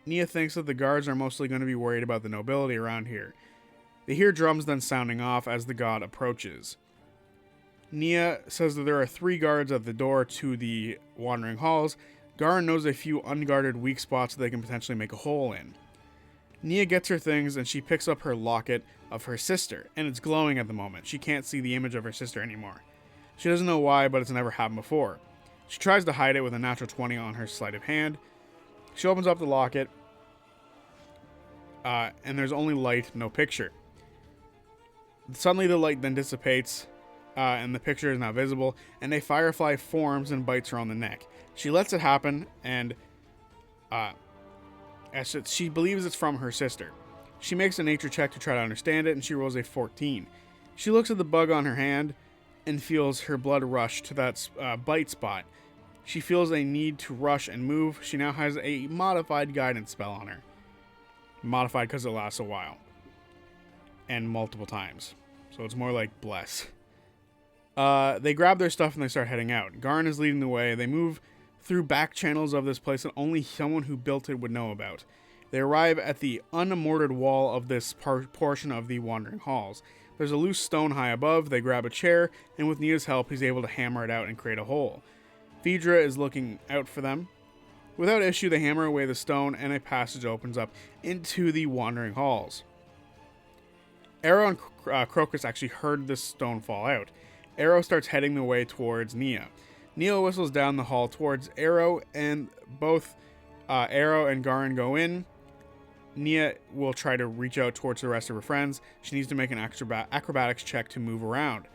Nia thinks that the guards are mostly going to be worried about the nobility around here. They hear drums then sounding off as the god approaches. Nia says that there are 3 guards at the door to the Wandering Halls. Garin knows a few unguarded weak spots they can potentially make a hole in. Nia gets her things and she picks up her locket of her sister, and it's glowing at the moment. She can't see the image of her sister anymore. She doesn't know why, but it's never happened before. She tries to hide it with a natural 20 on her sleight of hand. She opens up the locket, and there's only light, no picture. Suddenly the light then dissipates, and the picture is now visible, and a firefly forms and bites her on the neck. She lets it happen, and as she believes it's from her sister. She makes a nature check to try to understand it, and she rolls a 14. She looks at the bug on her hand and feels her blood rush to that bite spot. She feels a need to rush and move. She now has a modified guidance spell on her. Modified because it lasts a while. And multiple times. So it's more like bless. They grab their stuff and they start heading out. Garin is leading the way. They move through back channels of this place that only someone who built it would know about. They arrive at the unmortared wall of this portion of the Wandering Halls. There's a loose stone high above. They grab a chair, and with Nia's help, he's able to hammer it out and create a hole. Phaedra is looking out for them. Without issue, they hammer away the stone, and a passage opens up into the Wandering Halls. Arrow and Crocus actually heard this stone fall out. Arrow starts heading the way towards Nia. Nia whistles down the hall towards Arrow, and both Arrow and Garin go in. Nia will try to reach out towards the rest of her friends. She needs to make an acrobatics check to move around.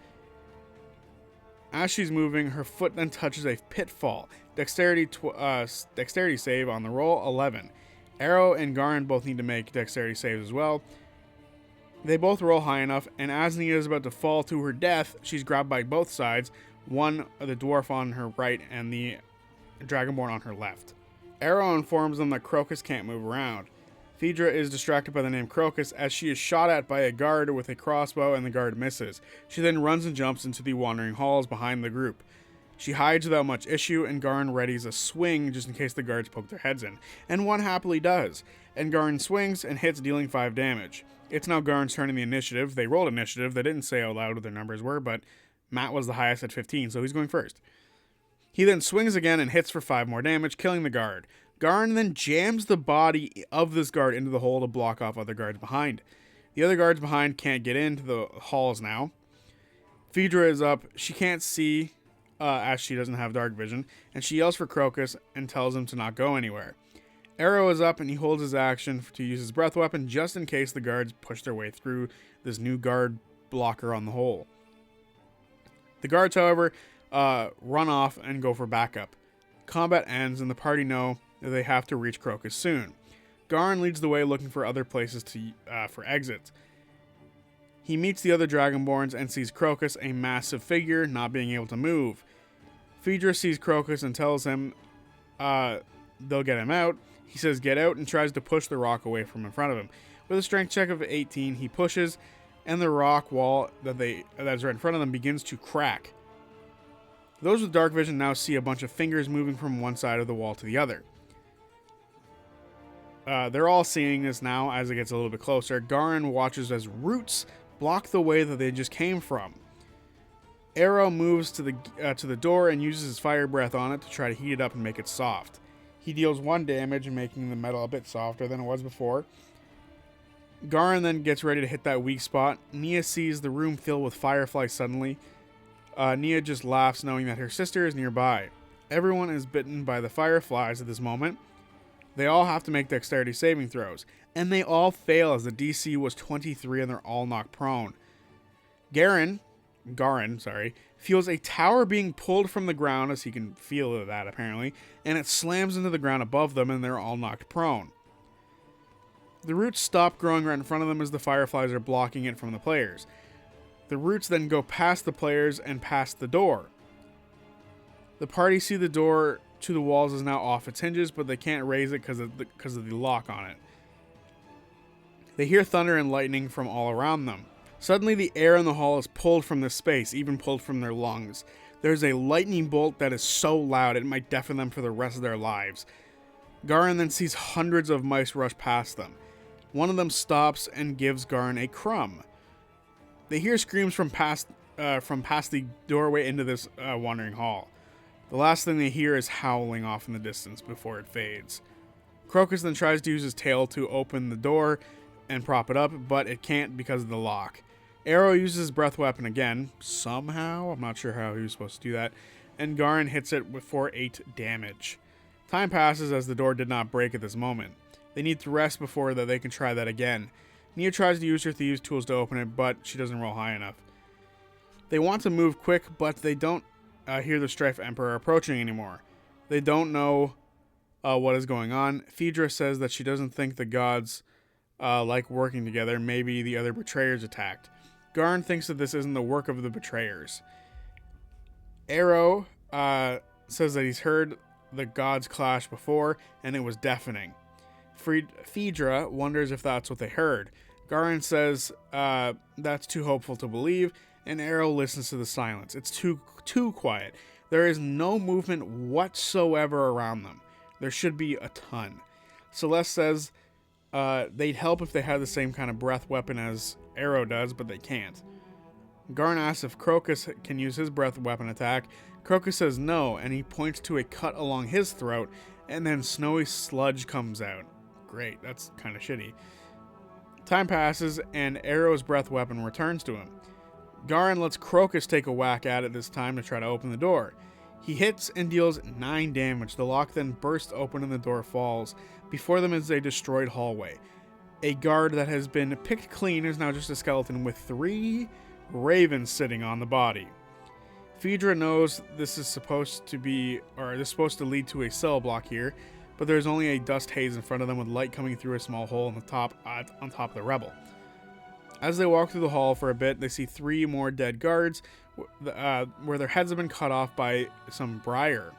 As she's moving, her foot then touches a pitfall. Dexterity save on the roll, 11. Arrow and Garin both need to make dexterity saves as well. They both roll high enough, and as Nia is about to fall to her death, she's grabbed by both sides, one, the dwarf on her right, and the dragonborn on her left. Arrow informs them that Crocus can't move around. Phaedra is distracted by the name Crocus as she is shot at by a guard with a crossbow, and the guard misses. She then runs and jumps into the Wandering Halls behind the group. She hides without much issue, and Garin readies a swing just in case the guards poke their heads in. And one happily does. And Garin swings and hits, dealing 5 damage. It's now Garin's turn in the initiative. They rolled initiative. They didn't say out loud what their numbers were, but Matt was the highest at 15, so he's going first. He then swings again and hits for 5 more damage, killing the guard. Garin then jams the body of this guard into the hole to block off other guards behind. The other guards behind can't get into the halls now. Phaedra is up. She can't see as she doesn't have dark vision, and she yells for Crocus and tells him to not go anywhere. Arrow is up, and he holds his action to use his breath weapon just in case the guards push their way through this new guard blocker on the hole. The guards, however, run off and go for backup. Combat ends, and the party know that they have to reach Crocus soon. Garin leads the way looking for other places for exits. He meets the other Dragonborns and sees Crocus, a massive figure, not being able to move. Phaedra sees Crocus and tells him they'll get him out. He says get out and tries to push the rock away from in front of him. With a strength check of 18, he pushes, and the rock wall that's right in front of them begins to crack. Those with dark vision now see a bunch of fingers moving from one side of the wall to the other. They're all seeing this now as it gets a little bit closer. Garin watches as roots block the way that they just came from. Arrow moves to the door and uses his fire breath on it to try to heat it up and make it soft. He deals 1 damage, making the metal a bit softer than it was before. Garin then gets ready to hit that weak spot. Nia sees the room fill with fireflies suddenly. Nia just laughs knowing that her sister is nearby. Everyone is bitten by the fireflies at this moment. They all have to make dexterity saving throws, and they all fail as the DC was 23 and they're all knocked prone. Garin, feels a tower being pulled from the ground, as he can feel that apparently, and it slams into the ground above them and they're all knocked prone. The roots stop growing right in front of them as the fireflies are blocking it from the players. The roots then go past the players and past the door. The party see the door to the walls is now off its hinges, but they can't raise it because of the lock on it. They hear thunder and lightning from all around them. Suddenly the air in the hall is pulled from this space, even pulled from their lungs. There's a lightning bolt that is so loud it might deafen them for the rest of their lives. Garin then sees hundreds of mice rush past them. One of them stops and gives Garin a crumb. They hear screams from past the doorway into this wandering hall. The last thing they hear is howling off in the distance before it fades. Crocus then tries to use his tail to open the door and prop it up, but it can't because of the lock. Arrow uses his breath weapon again, somehow, I'm not sure how he was supposed to do that, and Garin hits it for 8 damage. Time passes as the door did not break at this moment. They need to rest before that they can try that again. Nia tries to use her thieves' tools to open it, but she doesn't roll high enough. They want to move quick, but they don't hear the Strife Emperor approaching anymore. They don't know what is going on. Phaedra says that she doesn't think the gods like working together. Maybe the other betrayers attacked. Garin thinks that this isn't the work of the betrayers. Arrow says that he's heard the gods clash before, and it was deafening. Phaedra wonders if that's what they heard. Garin says that's too hopeful to believe, and Arrow listens to the silence. It's too quiet. There is no movement whatsoever around them. There should be a ton. Celeste says they'd help if they had the same kind of breath weapon as Arrow does, but they can't. Garin asks if Crocus can use his breath weapon attack. Crocus says no, and he points to a cut along his throat, and then snowy sludge comes out. Great, that's kind of shitty. Time passes, and Arrow's breath weapon returns to him. Garin lets Crocus take a whack at it this time to try to open the door. He hits and deals 9 damage. The lock then bursts open and the door falls. Before them is a destroyed hallway. A guard that has been picked clean is now just a skeleton with 3 ravens sitting on the body. Phaedra knows this is supposed to lead to a cell block here, but there's only a dust haze in front of them with light coming through a small hole on top of the rubble. As they walk through the hall for a bit, they see 3 more dead guards where their heads have been cut off by some briar.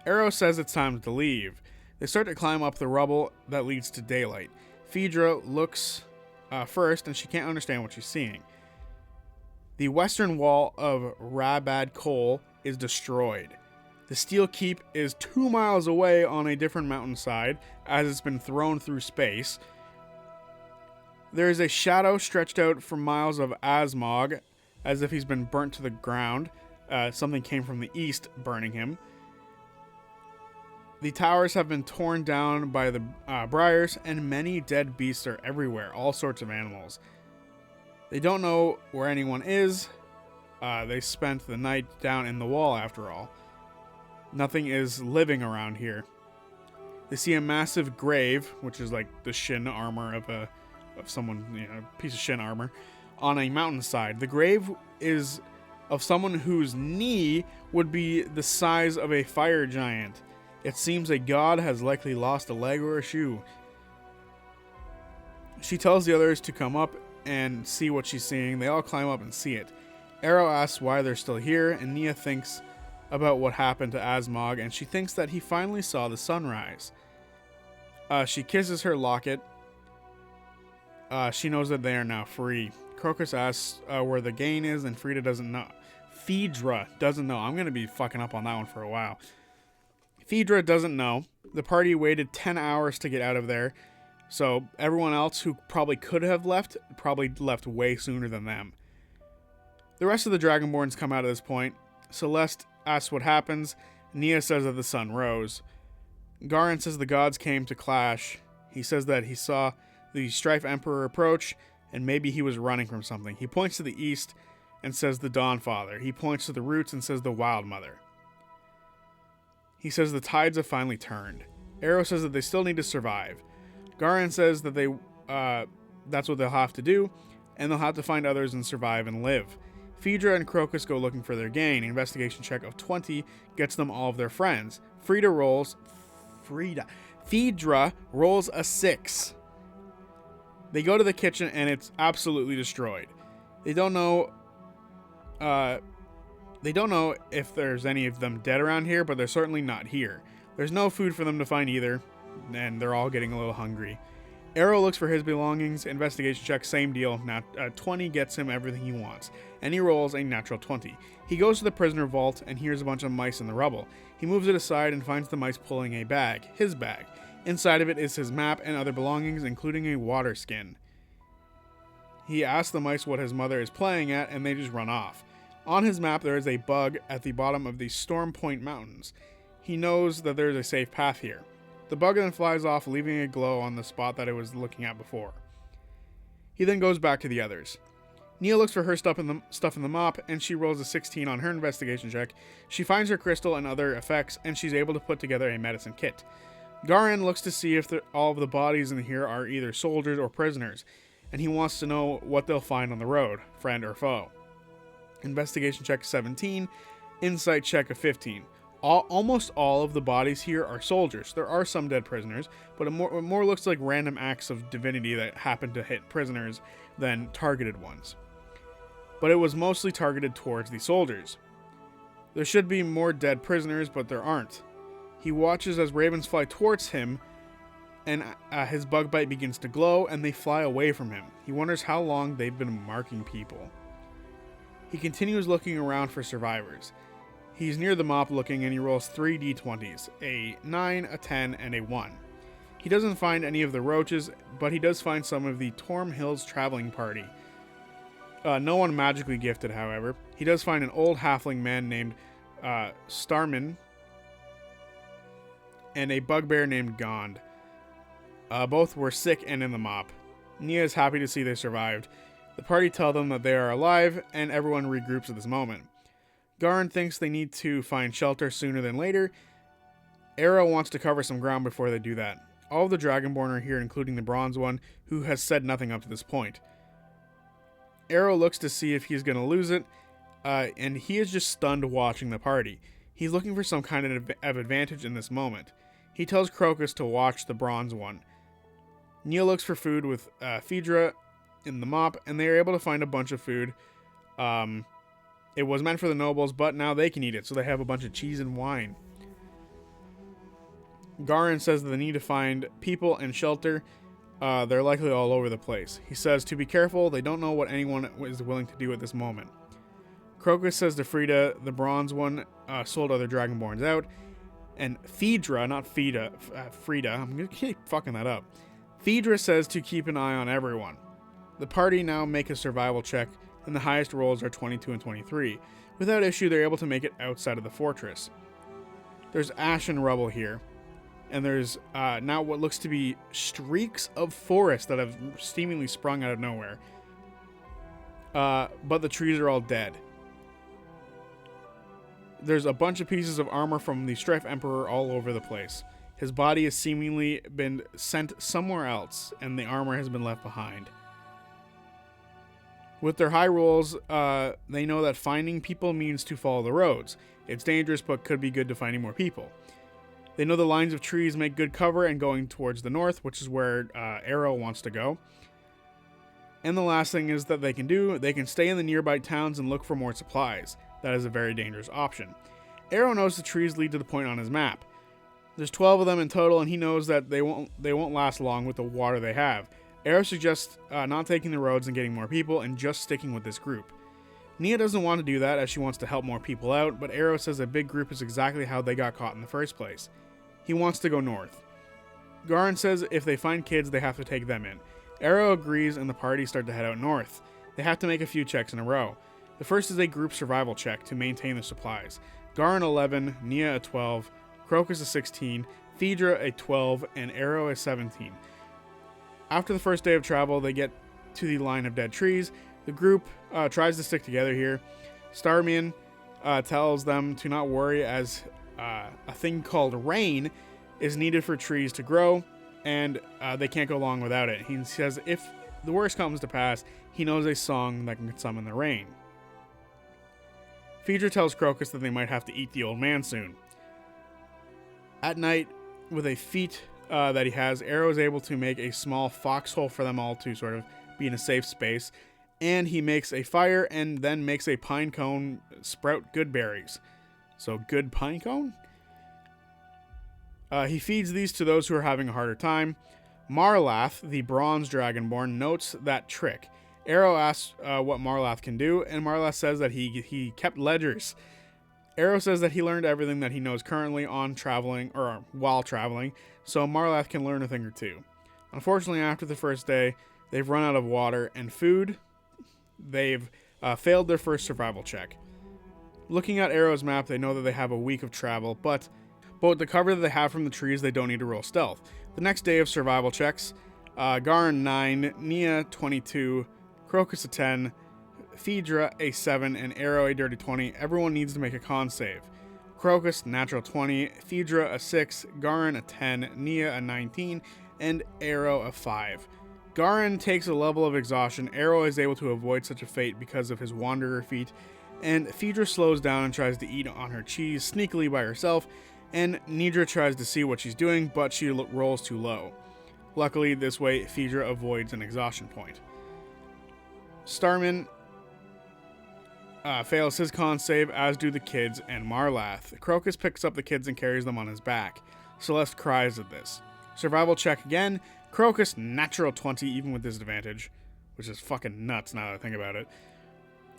Arrow says it's time to leave. They start to climb up the rubble that leads to daylight. Phaedra looks first, and she can't understand what she's seeing. The western wall of raddbad coal is destroyed. The steel keep is 2 miles away on a different mountainside, as it's been thrown through space. There is a shadow stretched out for miles of Asmog, as if he's been burnt to the ground. Something came from the east, burning him. The towers have been torn down by the briars, and many dead beasts are everywhere, all sorts of animals. They don't know where anyone is. They spent the night down in the wall, after all. Nothing is living around here. They see a massive grave, which is like the shin armor of someone, a piece of shin armor, on a mountainside. The grave is of someone whose knee would be the size of a fire giant. It seems a god has likely lost a leg or a shoe. She tells the others to come up and see what she's seeing. They all climb up and see it. Arrow asks why they're still here, and Nia thinks about what happened to Asmog, and she thinks that he finally saw the sunrise. She kisses her locket. She knows that they are now free. Crocus asks where the gain is, and Phaedra doesn't know. I'm going to be fucking up on that one for a while. Phaedra doesn't know. The party waited 10 hours to get out of there, so everyone else who probably could have left, probably left way sooner than them. The rest of the dragonborns come out at this point. Celeste asks what happens. Nia says that the sun rose. Garin says the gods came to clash. He says that he saw the Strife Emperor approach, and maybe he was running from something. He points to the east and says the Dawn Father. He points to the roots and says the Wild Mother. He says the tides have finally turned. Arrow says that they still need to survive. Garin says that that's what they'll have to do, and they'll have to find others and survive and live. Phaedra and Crocus go looking for their gain. An investigation check of 20 gets them all of their friends. Phaedra rolls a 6. They go to the kitchen and it's absolutely destroyed. They don't know if there's any of them dead around here, but they're certainly not here. There's no food for them to find either, and they're all getting a little hungry. Arrow looks for his belongings. Investigation check, same deal. Now 20 gets him everything he wants, and he rolls a natural 20. He goes to the prisoner vault and hears a bunch of mice in the rubble. He moves it aside and finds the mice pulling a bag, his bag. Inside of it is his map and other belongings, including a water skin. He asks the mice what his mother is playing at, and they just run off. On his map, there is a bug at the bottom of the Storm Point Mountains. He knows that there is a safe path here. The bug then flies off, leaving a glow on the spot that it was looking at before. He then goes back to the others. Nia looks for her stuff in the mop, and she rolls a 16 on her investigation check. She finds her crystal and other effects, and she's able to put together a medicine kit. Garin looks to see if all of the bodies in here are either soldiers or prisoners, and he wants to know what they'll find on the road, friend or foe. Investigation check 17, insight check of 15. Almost all of the bodies here are soldiers. There are some dead prisoners, but it more looks like random acts of divinity that happen to hit prisoners than targeted ones. But it was mostly targeted towards the soldiers. There should be more dead prisoners, but there aren't. He watches as ravens fly towards him, and his bug bite begins to glow, and they fly away from him. He wonders how long they've been marking people. He continues looking around for survivors. He's near the mop looking, and he rolls 3 d20s, a 9, a 10, and a 1. He doesn't find any of the roaches, but he does find some of the Torm Hills traveling party. No one magically gifted, however. He does find an old halfling man named Starman and a bugbear named Gond. Both were sick and in the mop. Nia is happy to see they survived. The party tell them that they are alive, and everyone regroups at this moment. Garin thinks they need to find shelter sooner than later. Arrow wants to cover some ground before they do that. All of the dragonborn are here, including the bronze one, who has said nothing up to this point. Arrow looks to see if he's going to lose it, and he is just stunned watching the party. He's looking for some kind of advantage in this moment. He tells Crocus to watch the bronze one. Neil looks for food with Phaedra in the mop, and they are able to find a bunch of food. It was meant for the nobles, but now they can eat it, so they have a bunch of cheese and wine. Garin says that they need to find people and shelter. They're likely all over the place. He says to be careful, they don't know what anyone is willing to do at this moment. Crocus says to Frida, the bronze one sold other dragonborns out, and Phaedra, not Frida, I'm gonna keep fucking that up. Phaedra says to keep an eye on everyone. The party now make a survival check, and the highest rolls are 22 and 23. Without issue, they're able to make it outside of the fortress. There's ash and rubble here, and there's now what looks to be streaks of forest that have seemingly sprung out of nowhere. But the trees are all dead. There's a bunch of pieces of armor from the Strife Emperor all over the place. His body has seemingly been sent somewhere else, and the armor has been left behind. With their high rolls, they know that finding people means to follow the roads. It's dangerous, but could be good to finding more people. They know the lines of trees make good cover and going towards the north, which is where Arrow wants to go. And the last thing is that they can stay in the nearby towns and look for more supplies. That is a very dangerous option. Arrow knows the trees lead to the point on his map. There's 12 of them in total, and he knows that they won't last long with the water they have. Arrow suggests not taking the roads and getting more people, and just sticking with this group. Nia doesn't want to do that, as she wants to help more people out, but Arrow says a big group is exactly how they got caught in the first place. He wants to go north. Garin says if they find kids, they have to take them in. Arrow agrees, and the party start to head out north. They have to make a few checks in a row. The first is a group survival check to maintain their supplies. Garin 11, Nia a 12, Crocus a 16, Phaedra a 12, and Arrow a 17. After the first day of travel, they get to the line of dead trees. The group tries to stick together here. Starman tells them to not worry, as a thing called rain is needed for trees to grow, and they can't go long without it. He says if the worst comes to pass, he knows a song that can summon the rain. Phaedra tells Crocus that they might have to eat the old man soon. At night, with a feat that he has, Arrow is able to make a small foxhole for them all to sort of be in a safe space, and he makes a fire and then makes a pine cone sprout good berries. So good pine cone? He feeds these to those who are having a harder time. Marlath, the bronze dragonborn, notes that trick. Arrow asks what Marlath can do, and Marlath says that he kept ledgers. Arrow says that he learned everything that he knows currently on traveling, or while traveling, so Marlath can learn a thing or two. Unfortunately, after the first day, they've run out of water and food. They've failed their first survival check. Looking at Arrow's map, they know that they have a week of travel, but with the cover that they have from the trees, they don't need to roll stealth. The next day of survival checks, Garin 9, Nia 22, Crocus a 10, Phaedra a 7, and Arrow a dirty 20. Everyone needs to make a con save. Crocus natural 20, Phaedra a 6, Garin a 10, Nia a 19, and Arrow a 5. Garin takes a level of exhaustion. Arrow is able to avoid such a fate because of his Wanderer feat. and Phaedra slows down and tries to eat on her cheese sneakily by herself, and Nidra tries to see what she's doing, but she rolls too low. Luckily, this way, Phaedra avoids an exhaustion point. Starman fails his con save, as do the kids and Marlath. Crocus picks up the kids and carries them on his back. Celeste cries at this. Survival check again. Crocus, natural 20, even with disadvantage, which is fucking nuts now that I think about it.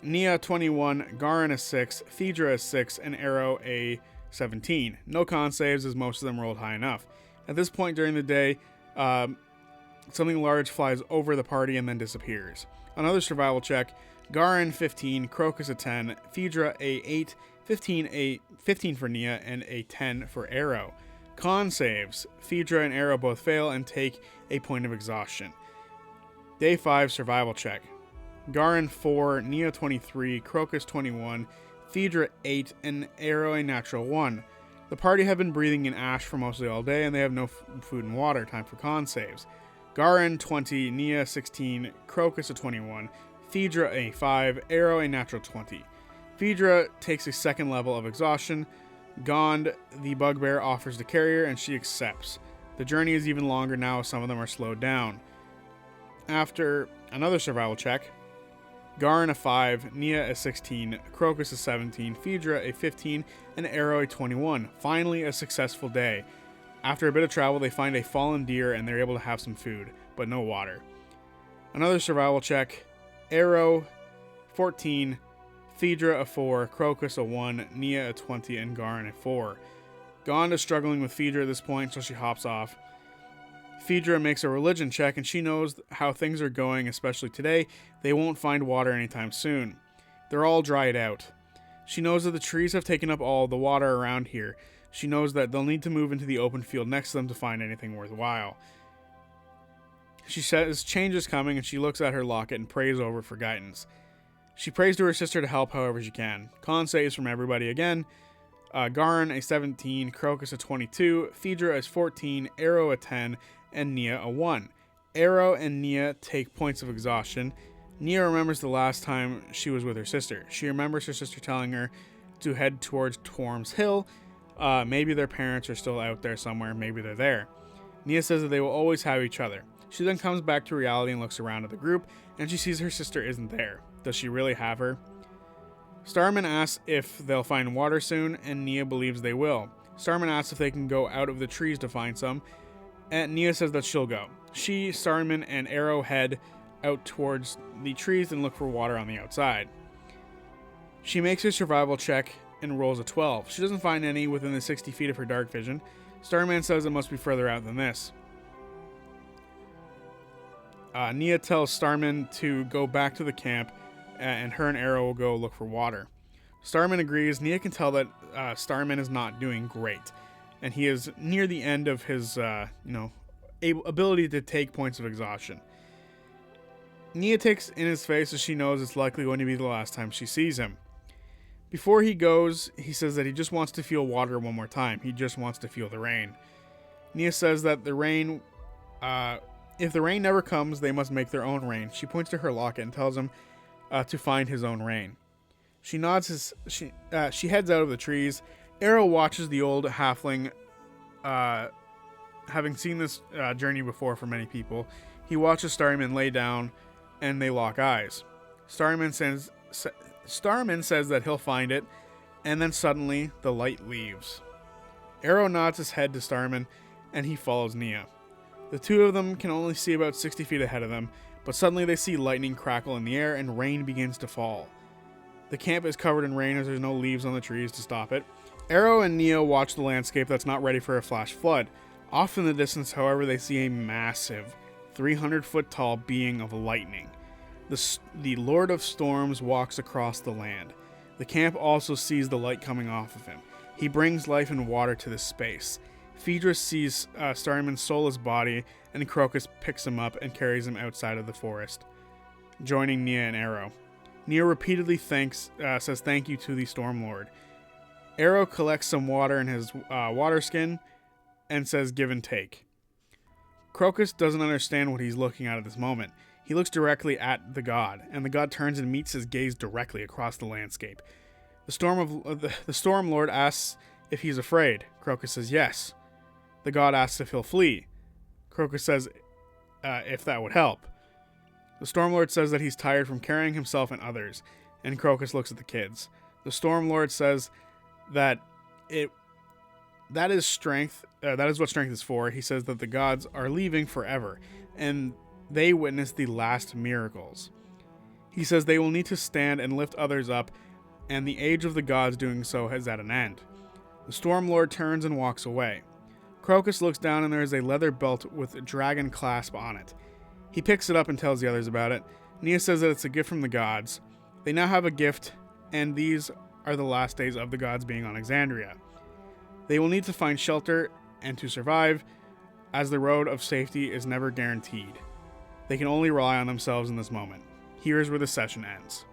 Nia, 21, Garin, a 6, Phaedra, a 6, and Arrow, a 17. No con saves, as most of them rolled high enough. At this point during the day, something large flies over the party and then disappears. Another survival check. Garin, 15, Crocus, a 10, Phaedra, a 8, 15 for Nia, and a 10 for Arrow. Con saves. Phaedra and Arrow both fail and take a point of exhaustion. Day 5 survival check. Garin, 4, Nia, 23, Crocus, 21, Phaedra, 8, and Arrow, a natural 1. The party have been breathing in ash for mostly all day, and they have no food and water. Time for con saves. Garin, 20, Nia, 16, Crocus, a 21, Phaedra, a 5, Arrow, a natural 20. Phaedra takes a second level of exhaustion. Gond, the bugbear, offers to carry her, and she accepts. The journey is even longer now, as some of them are slowed down. After another survival check, Garin, a 5, Nia, a 16, Crocus, a 17, Phaedra, a 15, and Arrow, a 21. Finally, a successful day. After a bit of travel, they find a fallen deer, and they're able to have some food, but no water. Another survival check. Arrow, 14, Phaedra, a 4, Crocus, a 1, Nia, a 20, and Garin, a 4. Gond is struggling with Phaedra at this point, so she hops off. Phaedra makes a religion check, and she knows how things are going, especially today. They won't find water anytime soon. They're all dried out. She knows that the trees have taken up all the water around here. She knows that they'll need to move into the open field next to them to find anything worthwhile. She says change is coming, and she looks at her locket and prays over for guidance. She prays to her sister to help however she can. Con saves from everybody again. Garin, a 17, Crocus, a 22, Phaedra is 14, Arrow, a 10, and Nia, a 1. Arrow and Nia take points of exhaustion. Nia remembers the last time she was with her sister. She remembers her sister telling her to head towards Torm's Hill. Maybe their parents are still out there somewhere. Maybe they're there. Nia says that they will always have each other. She then comes back to reality and looks around at the group, and she sees her sister isn't there. Does she really have her? Starman asks if they'll find water soon, and Nia believes they will. Starman asks if they can go out of the trees to find some, and Nia says that she'll go. She, Starman, and Arrow head out towards the trees and look for water on the outside. She makes a survival check and rolls a 12. She doesn't find any within the 60 feet of her dark vision. Starman says it must be further out than this. Nia tells Starman to go back to the camp, and her and Arrow will go look for water. Starman agrees. Nia can tell that Starman is not doing great, and he is near the end of his ability to take points of exhaustion. Nia takes in his face as she knows it's likely going to be the last time she sees him. Before he goes, he says that he just wants to feel water one more time. He just wants to feel the rain. Nia says that the rain, if the rain never comes, they must make their own rain. She points to her locket and tells him to find his own rain. She nods. She heads out of the trees. Arrow watches the old halfling. Having seen this journey before for many people, he watches Starman lay down, and they lock eyes. Starman says that he'll find it, and then suddenly the light leaves. Arrow nods his head to Starman, and he follows Nia. The two of them can only see about 60 feet ahead of them, but suddenly they see lightning crackle in the air and rain begins to fall. The camp is covered in rain as there's no leaves on the trees to stop it. Arrow and Nia watch the landscape that's not ready for a flash flood. Off in the distance, however, they see a massive, 300-foot tall being of lightning. The Lord of Storms walks across the land. The camp also sees the light coming off of him. He brings life and water to this space. Phaedra sees Starman's soulless body, and Crocus picks him up and carries him outside of the forest, joining Nia and Arrow. Nia repeatedly says thank you to the Storm Lord. Arrow collects some water in his water skin and says give and take. Crocus doesn't understand what he's looking at this moment. He looks directly at the god, and the god turns and meets his gaze directly across the landscape. The Storm Lord asks if he's afraid. Crocus says yes. The god asks if he'll flee. Crocus says if that would help. The Storm Lord says that he's tired from carrying himself and others, and Crocus looks at the kids. The Storm Lord says that that is strength. That is what strength is for. He says that the gods are leaving forever, and they witness the last miracles. He says they will need to stand and lift others up, and the age of the gods doing so is at an end. The Storm Lord turns and walks away. Crocus looks down, and there is a leather belt with a dragon clasp on it. He picks it up and tells the others about it. Nia says that it's a gift from the gods. They now have a gift, and these are the last days of the gods being on Exandria. They will need to find shelter and to survive, as the road of safety is never guaranteed. They can only rely on themselves in this moment. Here's where the session ends.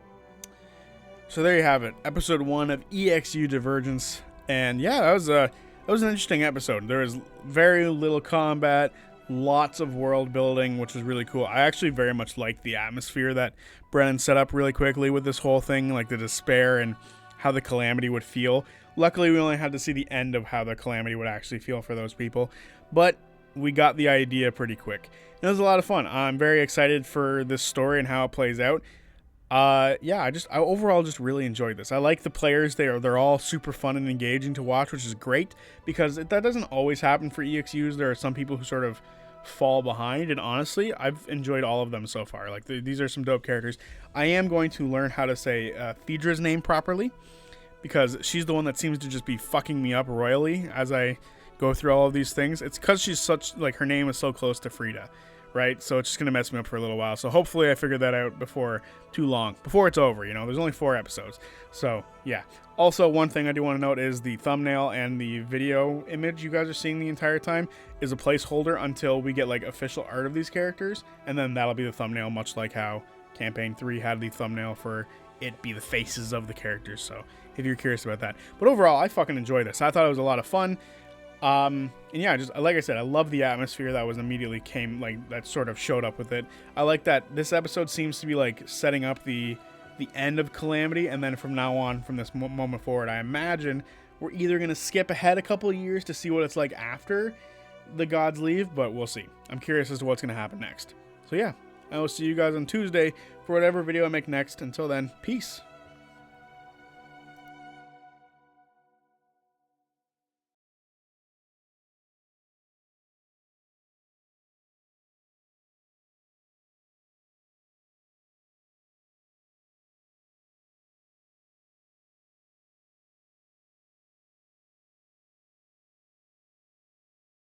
So there you have it, episode 1 of EXU Divergence, and yeah, that was an interesting episode. There was very little combat, lots of world building, which was really cool. I actually very much liked the atmosphere that Brennan set up really quickly with this whole thing, like the despair and how the calamity would feel. Luckily, we only had to see the end of how the calamity would actually feel for those people, but we got the idea pretty quick. It was a lot of fun. I'm very excited for this story and how it plays out. I overall just really enjoyed this. I like the players. They're all super fun and engaging to watch, which is great, because that doesn't always happen for EXUs. There are some people who sort of fall behind, and honestly, I've enjoyed all of them so far. Like, these are some dope characters. I am going to learn how to say Phaedra's name properly, because she's the one that seems to just be fucking me up royally as I go through all of these things. It's because she's such, like, her name is so close to Frida, right? So it's just going to mess me up for a little while. So hopefully I figure that out before too long, before it's over, you know. There's only 4 episodes. So, yeah. Also, one thing I do want to note is the thumbnail and the video image you guys are seeing the entire time is a placeholder until we get, like, official art of these characters, and then that'll be the thumbnail, much like how Campaign 3 had the thumbnail for it be the faces of the characters. So if you're curious about that. But overall, I fucking enjoyed this. I thought it was a lot of fun. And yeah, just like I said, I love the atmosphere that was immediately that sort of showed up with it. I like that this episode seems to be like setting up the end of Calamity, and then from now on, from this moment forward, I imagine we're either going to skip ahead a couple of years to see what it's like after the gods leave, but we'll see. I'm curious as to what's going to happen next. So yeah, I will see you guys on Tuesday for whatever video I make next. Until then, peace.